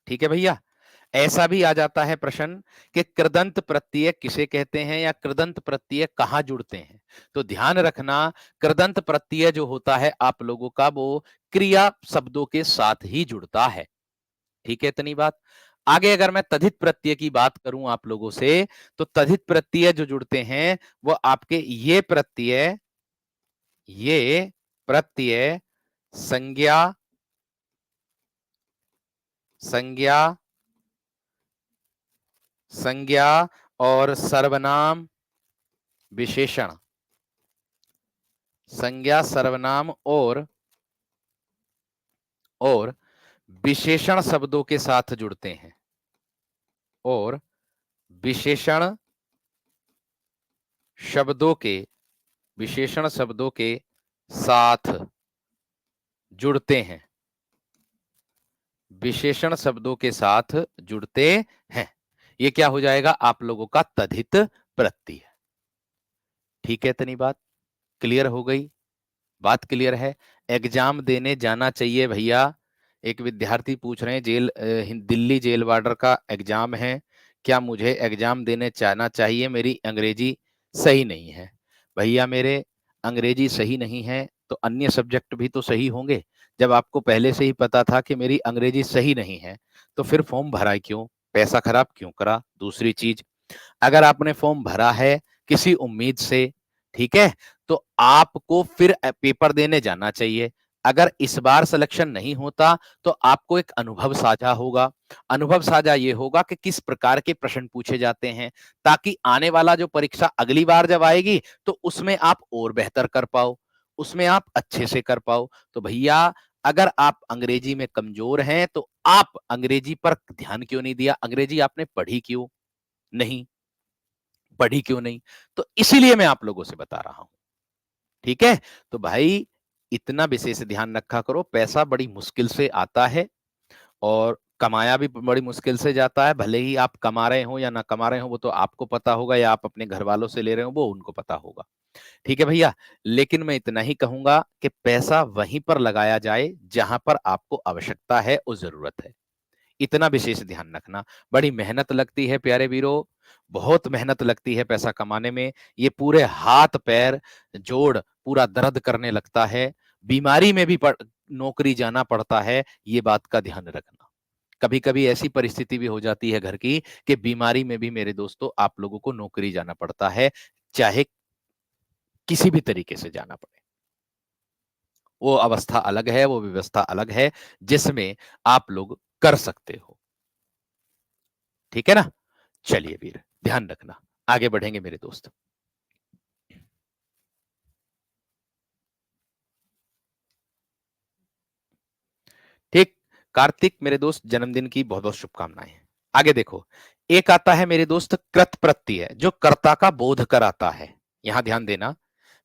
ठीक है भैया, ऐसा भी आ जाता है प्रश्न कि कृदंत प्रत्यय किसे कहते हैं या कृदंत प्रत्यय कहां जुड़ते हैं। तो ध्यान रखना, कृदंत प्रत्यय जो होता है आप लोगों का, वो क्रिया शब्दों के साथ ही जुड़ता है। ठीक है, इतनी बात। आगे अगर मैं तद्धित प्रत्यय की बात करूं आप लोगों से, तो तद्धित प्रत्यय जो जुड़ते हैं वो आपके ये प्रत्यय संज्ञा, संज्ञा, संज्ञा और सर्वनाम विशेषण, संज्ञा सर्वनाम और विशेषण शब्दों के साथ जुड़ते हैं, और विशेषण शब्दों के विशेषण शब्दों के साथ जुड़ते हैं, विशेषण शब्दों के साथ जुड़ते हैं। ये क्या हो जाएगा आप लोगों का? तद्धित प्रत्यय। ठीक है, इतनी बात क्लियर हो गई। बात क्लियर है। एग्जाम देने जाना चाहिए भैया। एक विद्यार्थी पूछ रहे हैं दिल्ली जेल वार्डर का एग्जाम है, क्या मुझे एग्जाम देने जाना चाहिए? मेरी अंग्रेजी सही नहीं है। भैया मेरे, अंग्रेजी सही नहीं है तो अन्य सब्जेक्ट भी तो सही होंगे। जब आपको पहले से ही पता था कि मेरी अंग्रेजी सही नहीं है, तो फिर फॉर्म भरा क्यों? पैसा खराब क्यों करा? दूसरी चीज, अगर आपने फॉर्म भरा है किसी उम्मीद से, ठीक है, तो आपको फिर पेपर देने जाना चाहिए। अगर इस बार सिलेक्शन नहीं होता तो आपको एक अनुभव साझा होगा। अनुभव साझा ये होगा कि किस प्रकार के प्रश्न पूछे जाते हैं, ताकि आने वाला जो परीक्षा अगली बार जब आएगी तो उसमें आप और बेहतर कर पाओ, उसमें आप अच्छे से कर पाओ। तो भैया अगर आप अंग्रेजी में कमजोर हैं तो आप अंग्रेजी पर ध्यान क्यों नहीं दिया? अंग्रेजी आपने पढ़ी क्यों नहीं? पढ़ी क्यों नहीं? तो इसीलिए मैं आप लोगों से बता रहा हूं। ठीक है? तो भाई इतना विशेष ध्यान रखा करो, पैसा बड़ी मुश्किल से आता है और कमाया भी बड़ी मुश्किल से जाता है। भले ही आप कमा रहे हो या ना कमा रहे हो वो तो आपको पता होगा, या आप अपने घर वालों से ले रहे हो वो उनको पता होगा। ठीक है भैया? लेकिन मैं इतना ही कहूंगा कि पैसा वहीं पर लगाया जाए जहां पर आपको आवश्यकता है और जरूरत है। इतना विशेष ध्यान रखना। बड़ी मेहनत लगती है प्यारे वीरों, बहुत मेहनत लगती है पैसा कमाने में। ये पूरे हाथ पैर जोड़ पूरा दर्द करने लगता है। बीमारी में भी नौकरी जाना पड़ता है, ये बात का ध्यान रखना। कभी कभी ऐसी परिस्थिति भी हो जाती है घर की कि बीमारी में भी मेरे दोस्तों आप लोगों को नौकरी जाना पड़ता है, चाहे किसी भी तरीके से जाना पड़े। वो अवस्था अलग है, वो व्यवस्था अलग है जिसमें आप लोग कर सकते हो। ठीक है ना? चलिए वीर, ध्यान रखना। आगे बढ़ेंगे मेरे दोस्त। ठीक। कार्तिक मेरे दोस्त, जन्मदिन की बहुत बहुत शुभकामनाएं। आगे देखो, एक आता है मेरे दोस्त कृत प्रत्यय, जो कर्ता का बोध कराता है। यहां ध्यान देना,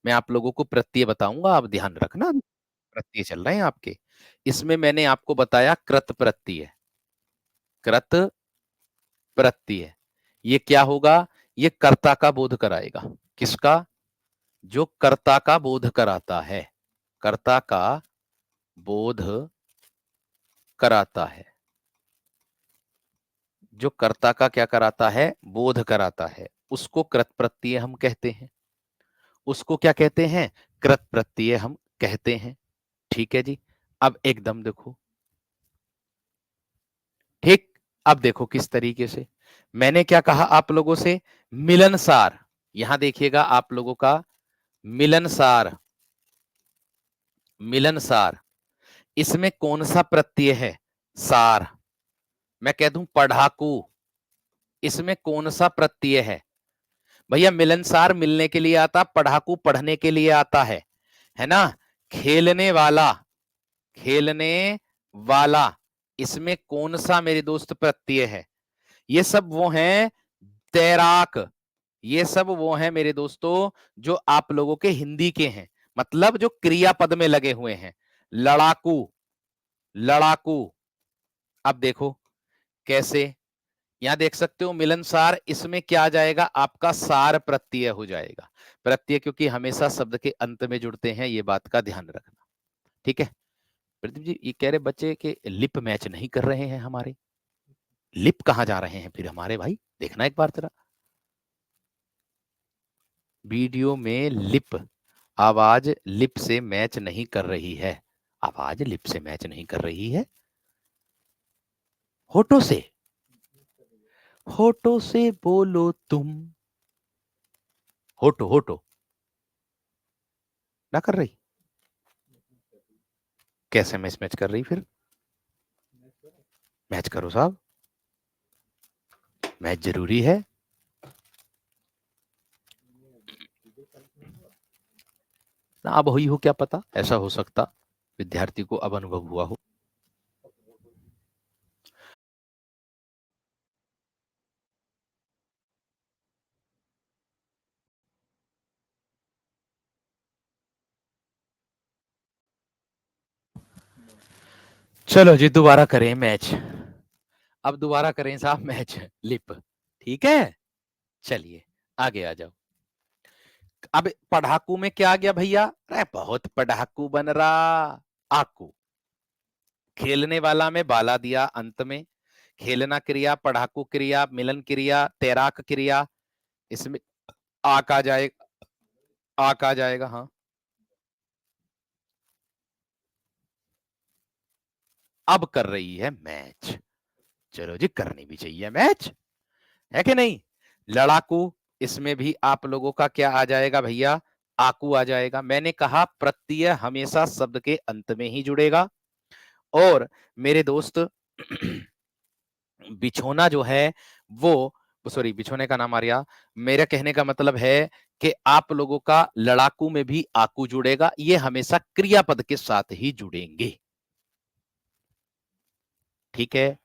मैं आप लोगों को प्रत्यय बताऊंगा, आप ध्यान रखना। प्रत्यय चल रहे हैं आपके, इसमें मैंने आपको बताया कृत प्रत्यय। कृत प्रत्यय ये क्या होगा? ये कर्ता का बोध कराएगा। किसका? जो कर्ता का बोध कराता है। कर्ता का बोध कराता है। जो कर्ता का क्या कराता है? बोध कराता है, उसको कृत प्रत्यय हम कहते हैं। उसको क्या कहते हैं? कृत प्रत्यय हम कहते हैं। ठीक है जी। अब एकदम देखो, ठीक। अब देखो किस तरीके से मैंने क्या कहा आप लोगों से? मिलनसार। यहां देखिएगा आप लोगों का मिलनसार। मिलनसार, इसमें कौन सा प्रत्यय है? सार। मैं कह दूं पढ़ाकू, इसमें कौन सा प्रत्यय है? भैया मिलनसार मिलने के लिए आता, पढ़ाकू पढ़ने के लिए आता है ना? खेलने वाला, खेलने वाला, इसमें कौन सा मेरे दोस्त प्रत्यय है? ये सब वो हैं तैराक, ये सब वो हैं मेरे दोस्तों जो आप लोगों के हिंदी के हैं, मतलब जो क्रियापद में लगे हुए हैं। लड़ाकू, लड़ाकू। अब देखो कैसे, यहां देख सकते हो मिलनसार, इसमें क्या आ जाएगा? आपका सार प्रत्यय हो जाएगा। प्रत्यय क्योंकि हमेशा शब्द के अंत में जुड़ते हैं, ये बात का ध्यान रखना। ठीक है? प्रदीप जी ये कह रहे बच्चे के लिप मैच नहीं कर रहे हैं हमारे। लिप कहां जा रहे हैं फिर हमारे भाई? देखना एक बार तेरा वीडियो में लिप, आवाज लिप से मैच नहीं कर रही है। आवाज लिप से मैच नहीं कर रही है, होठों से, होठों से बोलो तुम। होठो होठो ना कर रही, कैसे मैच मैच कर रही फिर? मैच करो साहब, मैच जरूरी है ना। अब हुई हो क्या पता, ऐसा हो सकता विद्यार्थी को अब अनुभव हुआ हो। चलो जी दोबारा करें मैच, अब दोबारा करें साहब मैच लिप। ठीक है? चलिए आगे आ जाओ। अब पढ़ाकू में क्या आ गया भैया? अरे बहुत पढ़ाकू बन रहा। आकू, खेलने वाला में बाला दिया अंत में, खेलना क्रिया, पढ़ाकू क्रिया, मिलन क्रिया, तैराक क्रिया, इसमें आक आ जाएगा, आक आ जाएगा। हाँ, अब कर रही है मैच। चलो जी करनी भी चाहिए मैच, है कि नहीं? लड़ाकू, इसमें भी आप लोगों का क्या आ जाएगा भैया? आकू आ जाएगा। मैंने कहा प्रत्यय हमेशा शब्द के अंत में ही जुड़ेगा। और मेरे दोस्त बिछोना जो है वो, सॉरी बिछोने का नाम आ रहा, मेरा कहने का मतलब है कि आप लोगों का लड़ाकू में भी आकू जुड़ेगा, ये हमेशा क्रियापद के साथ ही जुड़ेंगे। ठीक है,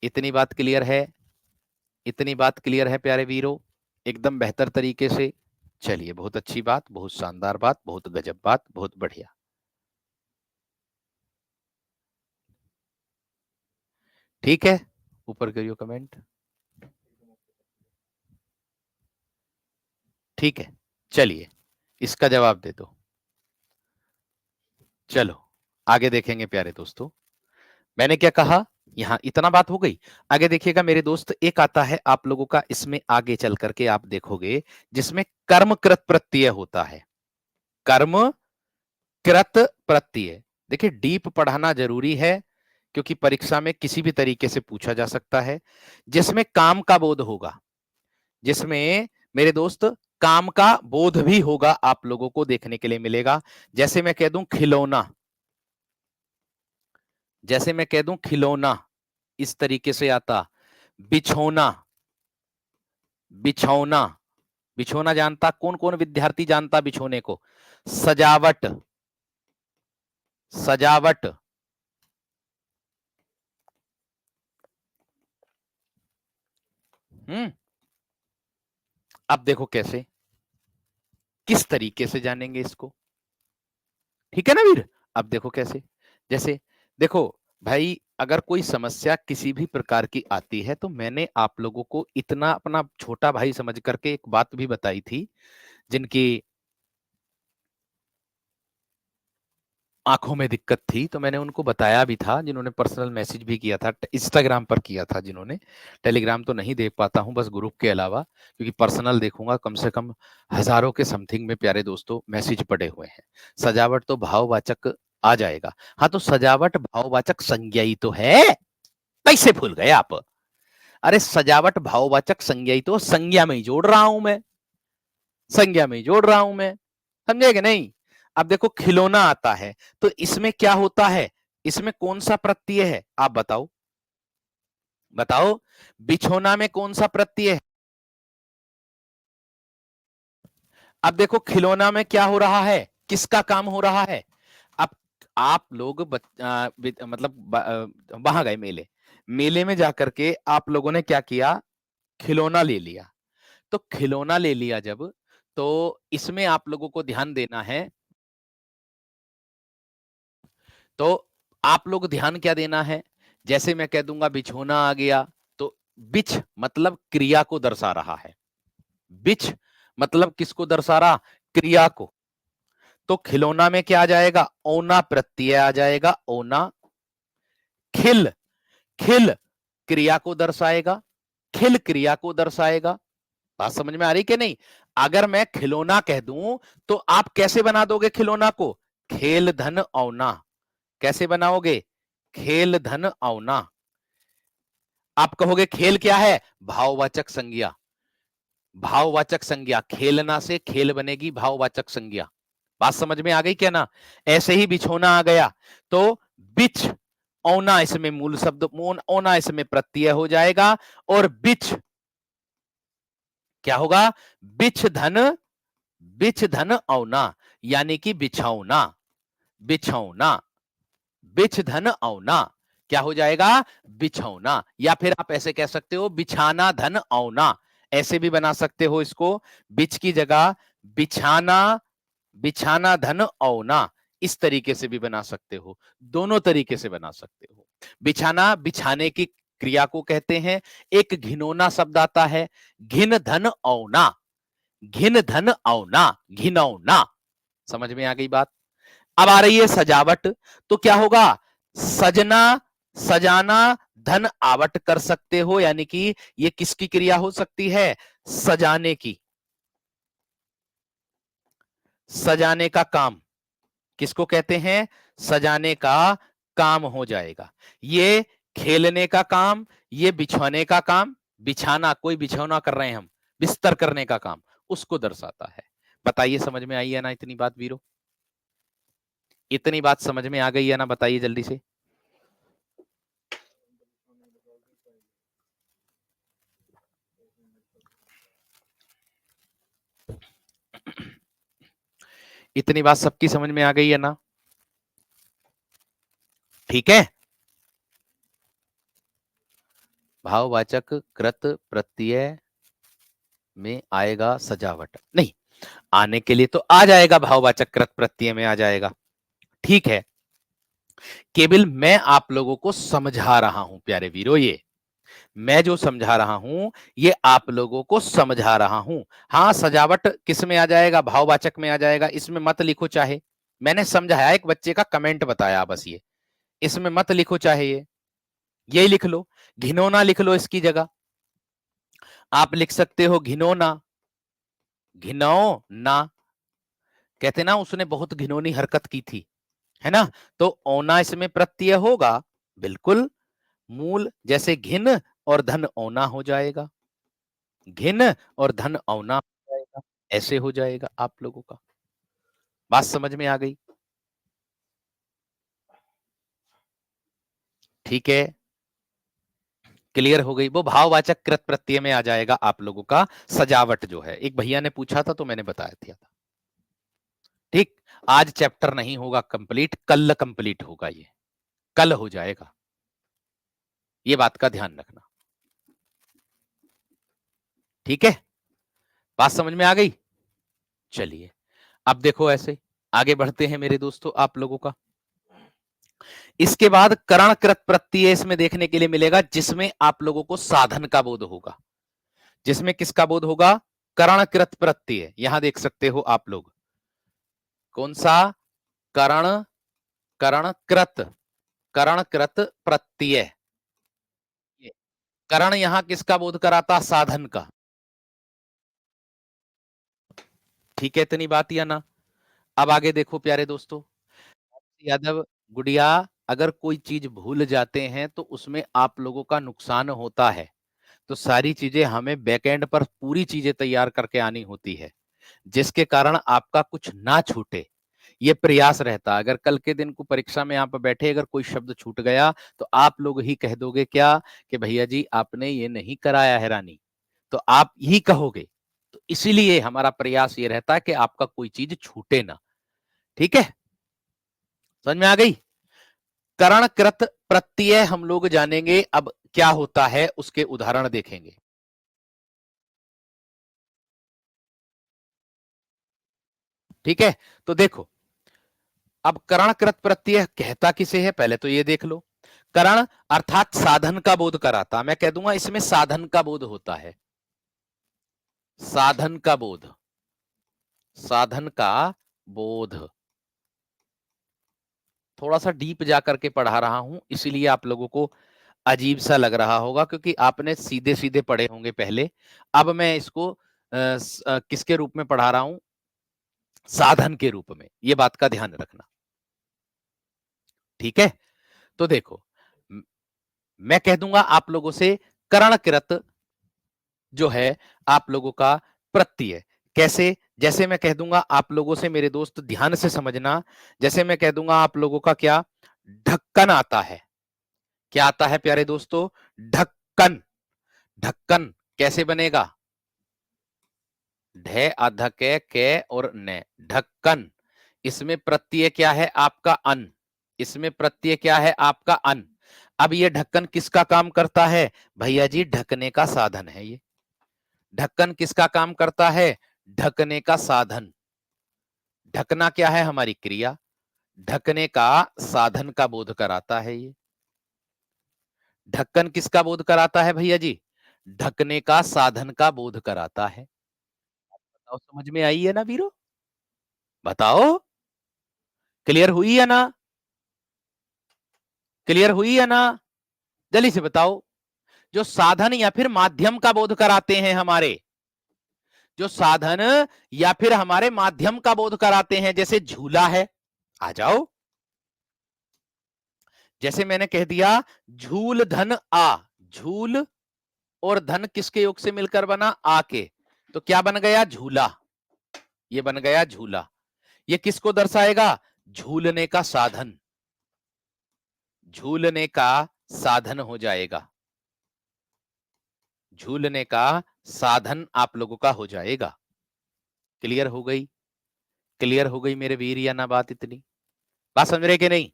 इतनी बात क्लियर है? इतनी बात क्लियर है प्यारे वीरों, एकदम बेहतर तरीके से। चलिए, बहुत अच्छी बात, बहुत शानदार बात, बहुत गजब बात, बहुत बढ़िया। ठीक है, ऊपर करियो कमेंट। ठीक है, चलिए इसका जवाब दे दो। चलो आगे देखेंगे प्यारे दोस्तों। मैंने क्या कहा, यहां इतना बात हो गई। आगे देखिएगा मेरे दोस्त, एक आता है आप लोगों का, इसमें आगे चल करके आप देखोगे, जिसमें कर्मकृत प्रत्यय होता है। कर्मकृत प्रत्यय, देखिए डीप पढ़ाना जरूरी है, क्योंकि परीक्षा में किसी भी तरीके से पूछा जा सकता है। जिसमें काम का बोध होगा, जिसमें मेरे दोस्त काम का बोध भी होगा, आप लोगों को देखने के लिए मिलेगा। जैसे मैं कह दूं खिलौना, जैसे मैं कह दूं खिलौना, इस तरीके से आता। बिछौना, बिछौना, बिछौना जानता कौन कौन विद्यार्थी जानता बिछौने को? सजावट, सजावट, अब देखो कैसे, किस तरीके से जानेंगे इसको। ठीक है ना वीर? अब देखो कैसे, जैसे देखो भाई, अगर कोई समस्या किसी भी प्रकार की आती है, तो मैंने आप लोगों को इतना अपना छोटा भाई समझ करके एक बात भी बताई थी, जिनकी आंखों में दिक्कत थी, तो मैंने उनको बताया भी था, जिन्होंने पर्सनल मैसेज भी किया था, इंस्टाग्राम पर किया था जिन्होंने। टेलीग्राम तो नहीं देख पाता हूं, बस ग्रुप के अलावा, क्योंकि पर्सनल देखूंगा कम से कम हजारों के समथिंग में प्यारे दोस्तों मैसेज पड़े हुए हैं। सजावट तो भाववाचक आ जाएगा। हाँ, तो सजावट भाववाचक संज्ञा ही तो है। कैसे भूल गए आप? अरे सजावट भाववाचक संज्ञा ही तो, संज्ञा में ही जोड़ रहा हूं मैं, संज्ञा में ही जोड़ रहा हूं मैं, समझे कि नहीं? अब देखो खिलौना आता है, तो इसमें क्या होता है, इसमें कौन सा प्रत्यय है, आप बताओ, बताओ। बिछौना में कौन सा प्रत्यय है? अब देखो खिलौना में क्या हो रहा है, किसका काम हो रहा है? अब आप लोग मतलब वहां गए मेले, मेले में जाकर के आप लोगों ने क्या किया, खिलौना ले लिया। तो खिलौना ले लिया जब, तो इसमें आप लोगों को ध्यान देना है। तो आप लोग ध्यान क्या देना है, जैसे मैं कह दूंगा बिछोना आ गया, तो बिछ मतलब क्रिया को दर्शा रहा है। बिछ मतलब किसको दर्शा रहा? क्रिया को। तो खिलौना में क्या आ जाएगा? ओना प्रत्यय आ जाएगा, ओना। खिल, खिल क्रिया को दर्शाएगा, खिल क्रिया को दर्शाएगा। बात समझ में आ रही कि नहीं? अगर मैं खिलौना कह दूं, तो आप कैसे बना दोगे खिलौना को? खेल धन औना। कैसे बनाओगे? खेल धन औना। आप कहोगे खेल क्या है? भाववाचक संज्ञा, भाववाचक संज्ञा, खेलना से खेल बनेगी भाववाचक संज्ञा। बात समझ में आ गई क्या ना? ऐसे ही बिछोना आ गया, तो बिछ, औना इसमें मूल शब्द, औना इसमें प्रत्यय हो जाएगा, और बिछ क्या होगा? बिछ धन, बिछ धन औना, यानी कि बिछौना, बिछौना, बिछ धन औना क्या हो जाएगा? बिछौना। या फिर आप ऐसे कह सकते हो बिछाना धन औना, ऐसे भी बना सकते हो इसको, बिछ की जगह बिछाना, बिछाना धन औना, इस तरीके से भी बना सकते हो, दोनों तरीके से बना सकते हो। बिछाना बिछाने की क्रिया को कहते हैं। एक घिनौना शब्द आता है, घिन धन औना, घिन धन औना, घिनौना। समझ में आ गई बात? अब आ रही है सजावट, तो क्या होगा? सजना, सजाना धन आवट कर सकते हो, यानी कि ये किसकी क्रिया हो सकती है? सजाने की, सजाने का काम किसको कहते हैं? सजाने का काम हो जाएगा। ये खेलने का काम, ये बिछाने का काम, बिछाना कोई बिछौना कर रहे हैं हम, बिस्तर करने का काम, उसको दर्शाता है। बताइए समझ में आई है ना इतनी बात वीरो? इतनी बात समझ में आ गई है ना? बताइए जल्दी से। इतनी बात सबकी समझ में आ गई है ना? ठीक है। भाववाचक कृत प्रत्यय में आएगा सजावट, नहीं आने के लिए तो आ जाएगा, भाववाचक कृत प्रत्यय में आ जाएगा। ठीक है, केवल मैं आप लोगों को समझा रहा हूं प्यारे वीरो, ये मैं जो समझा रहा हूं ये आप लोगों को समझा रहा हूं। हाँ, सजावट किस में आ जाएगा? भाववाचक में आ जाएगा। इसमें मत लिखो चाहे, मैंने समझाया, एक बच्चे का कमेंट बताया बस, ये इसमें मत लिखो चाहे, ये यही लिख लो, घिनौना लिख लो इसकी जगह। आप लिख सकते हो घिनौना, घिनौना, कहते ना उसने बहुत घिनौनी हरकत की थी, है ना? तो औना इसमें प्रत्यय होगा, बिल्कुल मूल, जैसे घिन और धन औना हो जाएगा, घिन और धन औना हो जाएगा, ऐसे हो जाएगा आप लोगों का। बात समझ में आ गई? ठीक है, क्लियर हो गई। वो भाववाचक कृत प्रत्यय में आ जाएगा आप लोगों का सजावट जो है। एक भैया ने पूछा था तो मैंने बताया था। ठीक, आज चैप्टर नहीं होगा कंप्लीट, कल कंप्लीट होगा, ये कल हो जाएगा, ये बात का ध्यान रखना। ठीक है, बात समझ में आ गई? चलिए अब देखो, ऐसे आगे बढ़ते हैं मेरे दोस्तों आप लोगों का। इसके बाद करणकृत प्रत्यय इसमें देखने के लिए मिलेगा, जिसमें आप लोगों को साधन का बोध होगा। जिसमें किसका बोध होगा? करणकृत प्रत्यय। यहां देख सकते हो आप लोग, कौन सा? करण, करणकृत, करणकृत प्रत्यय। करण यहां किसका बोध कराता? साधन का। ठीक है, इतनी बात या ना? अब आगे देखो प्यारे दोस्तों, यादव गुड़िया, अगर कोई चीज भूल जाते हैं तो उसमें आप लोगों का नुकसान होता है। तो सारी चीजें हमें बैकएंड पर पूरी चीजें तैयार करके आनी होती है, जिसके कारण आपका कुछ ना छूटे, ये प्रयास रहता है। अगर कल के दिन को परीक्षा में आप बैठे, अगर कोई शब्द छूट गया तो आप लोग ही कह दोगे क्या कि भैया जी आपने ये नहीं कराया है रानी, तो आप ही कहोगे। तो इसीलिए हमारा प्रयास ये रहता है कि आपका कोई चीज छूटे ना। ठीक है, समझ में आ गई? करणकृत प्रत्यय हम लोग जानेंगे अब क्या होता है, उसके उदाहरण देखेंगे। ठीक है, तो देखो, अब करणकृत प्रत्यय कहता किसे है, पहले तो ये देख लो। करण अर्थात साधन का बोध कराता, मैं कह दूंगा इसमें साधन का बोध होता है, साधन का बोध, साधन का बोध। थोड़ा सा डीप जाकर के पढ़ा रहा हूं, इसीलिए आप लोगों को अजीब सा लग रहा होगा, क्योंकि आपने सीधे सीधे पढ़े होंगे पहले। अब मैं इसको किसके रूप में पढ़ा रहा हूं? साधन के रूप में, ये बात का ध्यान रखना। ठीक है, तो देखो, मैं कह दूंगा आप लोगों से करणकृत जो है आप लोगों का प्रत्यय, कैसे? जैसे मैं कह दूंगा आप लोगों से, मेरे दोस्त ध्यान से समझना, जैसे मैं कह दूंगा आप लोगों का क्या? ढक्कन आता है। क्या आता है प्यारे दोस्तों? ढक्कन। ढक्कन कैसे बनेगा? ढ अध के और न, ढक्कन। इसमें प्रत्यय क्या है? आपका अन। इसमें प्रत्यय क्या है? आपका अन। अब ये ढक्कन किसका काम करता है? भैया जी ढकने का साधन है ये। ढक्कन किसका काम करता है? ढकने का साधन। ढकना क्या है? हमारी क्रिया। ढकने का साधन का बोध कराता है ये। ढक्कन किसका बोध कराता है भैया जी? ढकने का साधन का बोध कराता है। बताओ समझ में आई है ना वीरो? बताओ, क्लियर हुई है ना? क्लियर हुई है ना? जल्दी से बताओ। जो साधन या फिर माध्यम का बोध कराते हैं हमारे, जो साधन या फिर हमारे माध्यम का बोध कराते हैं, जैसे झूला है, आ जाओ। जैसे मैंने कह दिया झूल धन आ, झूल और धन किसके योग से मिलकर बना? आ के, तो क्या बन गया? झूला। ये बन गया झूला। ये किसको दर्शाएगा? झूलने का साधन, झूलने का साधन हो जाएगा, झूलने का साधन आप लोगों का हो जाएगा। क्लियर हो गई? क्लियर हो गई मेरे वीर या ना बात? इतनी बात समझ रहे कि नहीं?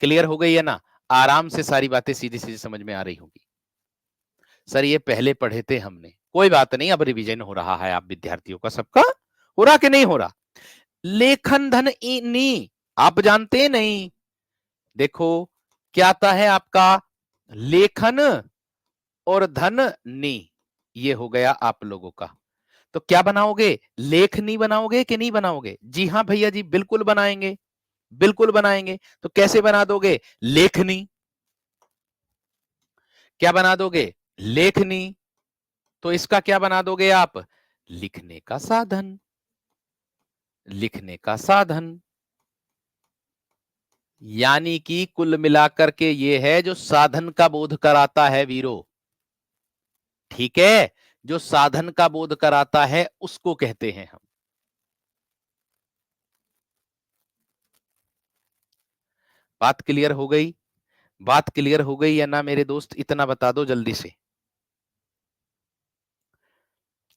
क्लियर हो गई है ना? आराम से सारी बातें सीधी सीधी समझ में आ रही होंगी। सर ये पहले पढ़े थे हमने, कोई बात नहीं, अब रिवीजन हो रहा है आप विद्यार्थियों का, सबका हो रहा कि नहीं हो रहा? लेखन धन नी आप जानते नहीं? देखो क्या आता है आपका, लेखन और धन नी, ये हो गया आप लोगों का। तो क्या बनाओगे? लेखनी बनाओगे कि नहीं बनाओगे? जी हाँ भैया जी, बिल्कुल बनाएंगे, बिल्कुल बनाएंगे। तो कैसे बना दोगे? लेखनी। क्या बना दोगे? लेखनी। तो इसका क्या बना दोगे आप? लिखने का साधन, लिखने का साधन। यानी कि कुल मिलाकर के ये है जो साधन का बोध कराता है वीरो, ठीक है? जो साधन का बोध कराता है उसको कहते हैं हम। बात क्लियर हो गई? बात क्लियर हो गई या ना मेरे दोस्त? इतना बता दो जल्दी से,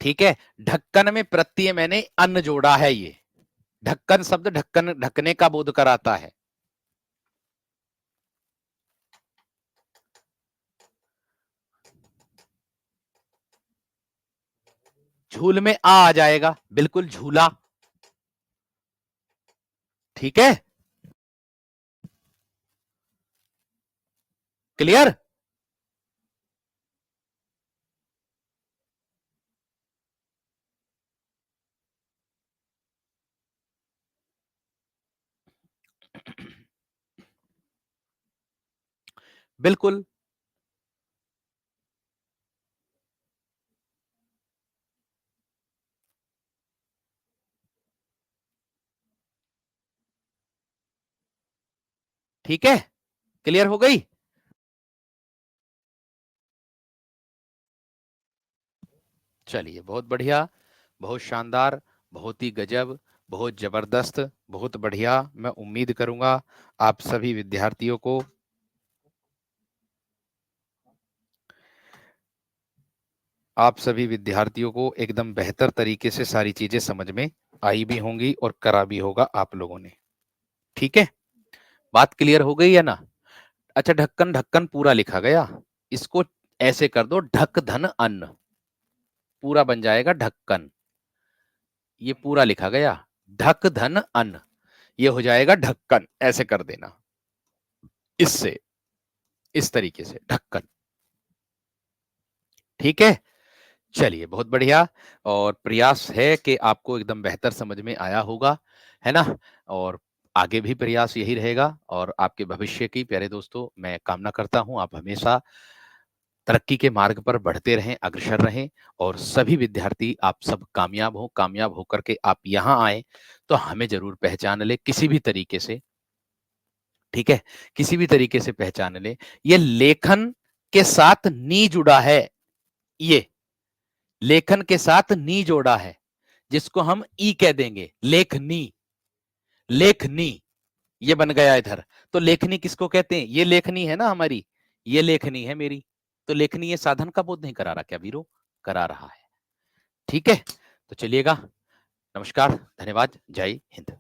ठीक है? ढक्कन में प्रत्यय मैंने अन्न जोड़ा है, ये ढक्कन शब्द ढक्कन, ढकने का बोध कराता है। झूल में आ जाएगा, बिल्कुल झूला, ठीक है? क्लियर? बिल्कुल, ठीक है? क्लियर हो गई? चलिए बहुत बढ़िया, बहुत शानदार, बहुत ही गजब, बहुत जबरदस्त, बहुत बढ़िया। मैं उम्मीद करूंगा आप सभी विद्यार्थियों को एकदम बेहतर तरीके से सारी चीजें समझ में आई भी होंगी और करा भी होगा आप लोगों ने, ठीक है? बात क्लियर हो गई है ना? अच्छा, ढक्कन ढक्कन पूरा लिखा गया, इसको ऐसे कर दो ढक धन अन्न, पूरा बन जाएगा ढक्कन। ये पूरा लिखा गया, ढक धन अन्न, ये हो जाएगा ढक्कन, ऐसे कर देना, इससे, इस तरीके से ढक्कन, ठीक है? चलिए बहुत बढ़िया, और प्रयास है कि आपको एकदम बेहतर समझ में आया होगा, है ना? और आगे भी प्रयास यही रहेगा, और आपके भविष्य की प्यारे दोस्तों मैं कामना करता हूं आप हमेशा तरक्की के मार्ग पर बढ़ते रहें, अग्रसर रहें, और सभी विद्यार्थी आप सब कामयाब हो, कामयाब होकर के आप यहाँ आए तो हमें जरूर पहचान ले किसी भी तरीके से, ठीक है? किसी भी तरीके से पहचान ले। ये लेखन के साथ नी जुड़ा है, ये लेखन के साथ नी जोड़ा है, जिसको हम ई कह देंगे, लेखनी, लेखनी, ये बन गया इधर। तो लेखनी किसको कहते हैं? ये लेखनी है ना हमारी, ये लेखनी है मेरी। तो लेखनी ये साधन का बोध नहीं करा रहा क्या वीरो? करा रहा है, ठीक है? तो चलिएगा, नमस्कार, धन्यवाद, जय हिंद।